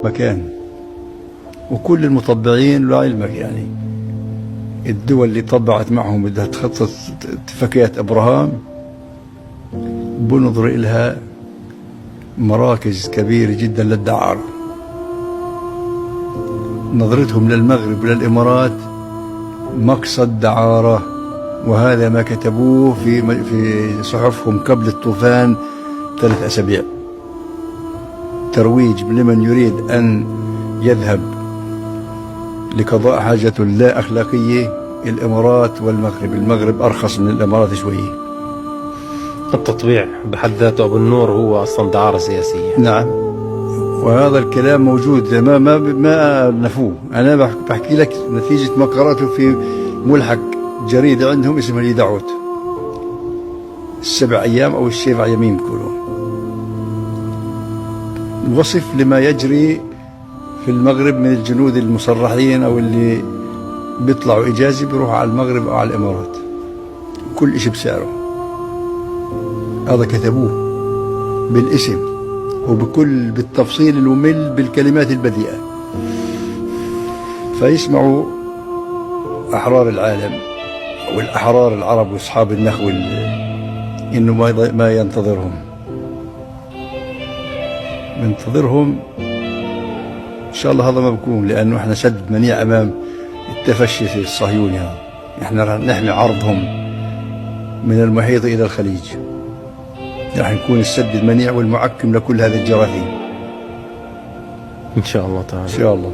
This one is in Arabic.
مكان، وكل المطبعين لعلمك يعني الدول اللي طبعت معهم بدها تخطط اتفاقية أبراهام بنظر إلها مراكز كبيرة جدا للدعارة. نظرتهم للمغرب وللإمارات مقصد دعارة، وهذا ما كتبوه في صحفهم قبل الطوفان 3 أسابيع. ترويج لمن يريد أن يذهب لقضاء حاجة لا أخلاقية الإمارات والمغرب. المغرب أرخص من الإمارات شوية. التطبيع بحد ذاته أبو النور هو أصلا دعارة سياسية. نعم، وهذا الكلام موجود، ما نفوه. أنا بحكي لك نتيجة ما قرأته في ملحق جريدة عندهم اسمها لي دعوت 7 أيام أو 7 يمين بيقولوا، وصف لما يجري في المغرب من الجنود المسرحين أو اللي بيطلعوا إجازة بيروحوا على المغرب أو على الإمارات، كل إشي بسعره. هذا كتبوه بالاسم بالتفصيل الممل بالكلمات البذيئة. فيسمعوا أحرار العالم والأحرار العرب وأصحاب النخوة إنه ما ينتظرهم إن شاء الله. هذا ما بكون، لأنه إحنا سد منيع أمام التفشي الصهيوني هذا. إحنا رح نحمي عرضهم من المحيط إلى الخليج، رح نكون السد المنيع والمعكم لكل هذه الجراثيم إن شاء الله تعالى. إن شاء الله.